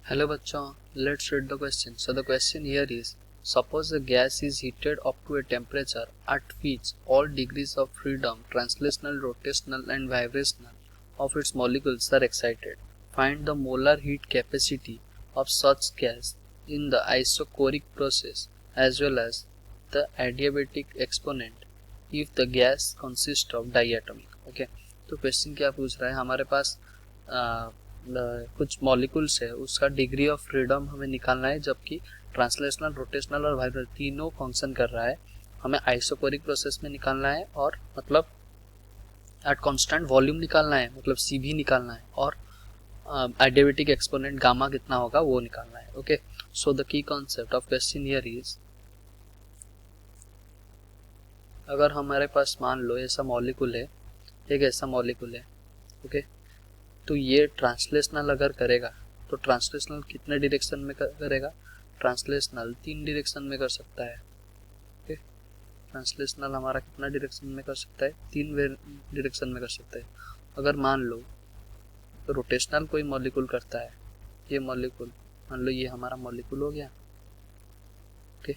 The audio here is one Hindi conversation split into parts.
Hello bachcho, let's read the question. So the question here is, suppose a gas is heated up to a temperature at which all degrees of freedom, translational, rotational and vibrational of its molecules are excited. Find the molar heat capacity of such gas in the isochoric process as well as the adiabatic exponent if the gas consists of diatomic. Okay, तो क्वेश्चन क्या पूछ रहा है, हमारे पास कुछ मॉलिक्यूल्स है, उसका डिग्री ऑफ फ्रीडम हमें निकालना है, जबकि ट्रांसलेशनल, रोटेशनल और वाइब्रेशनल तीनों फंक्शन कर रहा है. हमें आइसोकोरिक प्रोसेस में निकालना है और मतलब एट कांस्टेंट वॉल्यूम निकालना है, मतलब CV निकालना है, और एडियाबेटिक एक्सपोनेंट गामा कितना होगा वो निकालना है. Okay, so the key concept of question here is, अगर हमारे पास मान लो ऐसा मॉलिक्यूल है, एक ऐसा मॉलिक्यूल है. ओके, तो ये ट्रांसलेशनल अगर करेगा तो ट्रांसलेशनल कितने डायरेक्शन में करेगा, ट्रांसलेशनल 3 डायरेक्शन में कर सकता है. ओके, ट्रांसलेशनल हमारा कितना डायरेक्शन में कर सकता है, 3 डायरेक्शन में कर सकता है. अगर मान लो रोटेशनल कोई मॉलिक्यूल करता है, ये मॉलिक्यूल मान लो ये हमारा मॉलिक्यूल हो गया. ओके,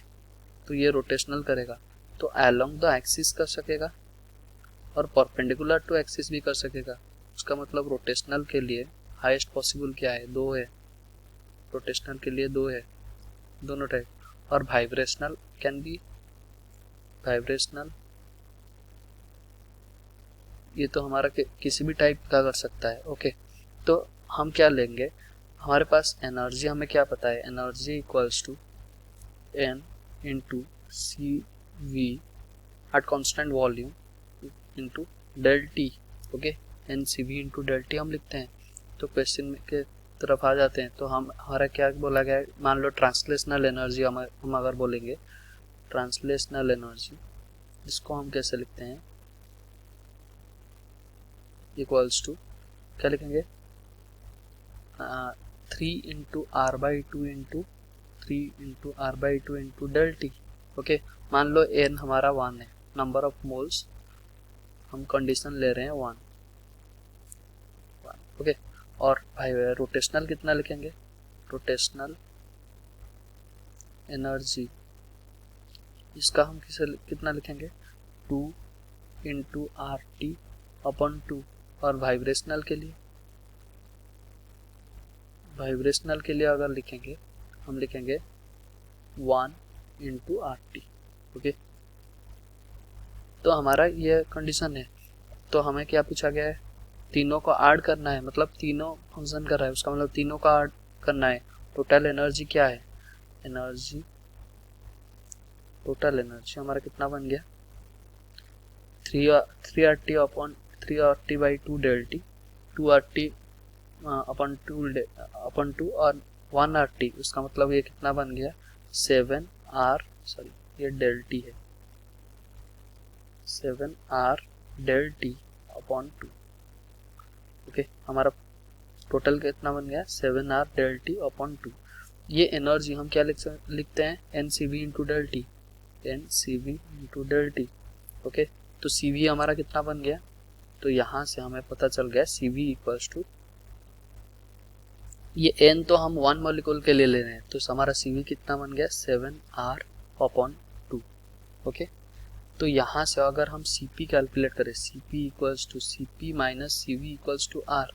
तो ये रोटेशनल करेगा तो अलोंग द एक्सिस कर सकेगा और परपेंडिकुलर टू एक्सिस भी कर सकेगा. उसका मतलब रोटेशनल के लिए हाईएस्ट पॉसिबल क्या है, 2 है. रोटेशनल के लिए 2 है, दोनों टाइप. और वाइब्रेशनल कैन बी वाइब्रेशनल, ये तो हमारा किसी भी टाइप का कर सकता है. ओके, तो हम क्या लेंगे, हमारे पास एनर्जी हमें क्या पता है, energy equals to N into CV at constant volume into del T. Okay, NCV into del T हम लिखते हैं. तो क्वेश्चन के तरफ आ जाते हैं. तो हम हमारा क्या बोला गया है, मान लो ट्रांसलेशनल एनर्जी हम अगर बोलेंगे ट्रांसलेशनल एनर्जी, इसको हम कैसे लिखते हैं, इक्वल्स टू क्या लिखेंगे, 3 into R/2 into 3 into R/2 into del T. Okay, मान लो N हमारा 1 है, नंबर ऑफ मोल्स हम कंडीशन ले रहे हैं 1. ओके, और रोटेशनल कितना लिखेंगे, रोटेशनल एनर्जी इसका हम कितना लिखेंगे, 2 इंटू RT अपॉन 2. और वाइब्रेशनल के लिए अगर लिखेंगे हम लिखेंगे 1 इंटू RT. ओके, तो हमारा ये कंडीशन है. तो हमें क्या पूछा गया है, तीनों को ऐड करना है, मतलब तीनों फंक्शन कर रहा है, उसका मतलब तीनों का ऐड करना है. टोटल एनर्जी क्या है, एनर्जी टोटल एनर्जी हमारा कितना बन गया, 3RT upon 3RT/2 del T, 2RT upon 2 और 1RT, उसका मतलब ये कितना बन गया 7R, सॉरी ये डेल T है, 7R डेल T अपॉन 2. ओके, हमारा टोटल कितना बन गया 7R डेल T अपॉन 2. ये एनर्जी हम क्या लिखते हैं, NCV into del T, NCV into del T. Okay, तो CV हमारा कितना बन गया, तो यहाँ से हमें पता चल गया CV इक्वल्स टू, ये N तो हम 1 मॉलिक्यूल के लिए ले रहे हैं, तो हमारा CV कितना बन गया 7R अपॉन 2. ओके, तो यहाँ से अगर हम CP कैलकुलेट करें, CP equals to CP minus CV equals to R,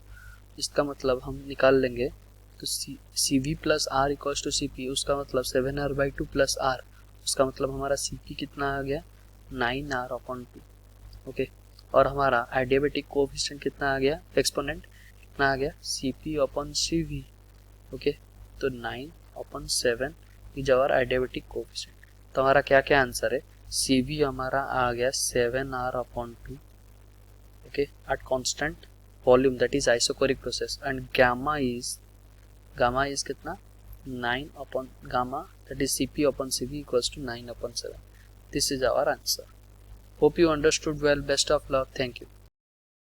इसका मतलब हम निकाल लेंगे, तो CV plus R equals to CP, उसका मतलब 7R/2 प्लस R, उसका मतलब हमारा CP कितना आ गया 9R अपॉन 2. ओके, और हमारा एडियाबेटिक कोएफिशिएंट कितना आ गया, एक्सपोनेंट कितना आ गया CP अपॉन CV. ओके, तो 9 upon 7 is our adiabatic coefficient. तो हमारा क्या क्या आंसर है, CV हमारा आ गया 7R upon 2. Okay, at constant volume that is isochoric process, and gamma is कितना 9 upon gamma that is CP upon CV equals to 9 upon 7. This is our answer. Hope you understood well. Best of luck. Thank you.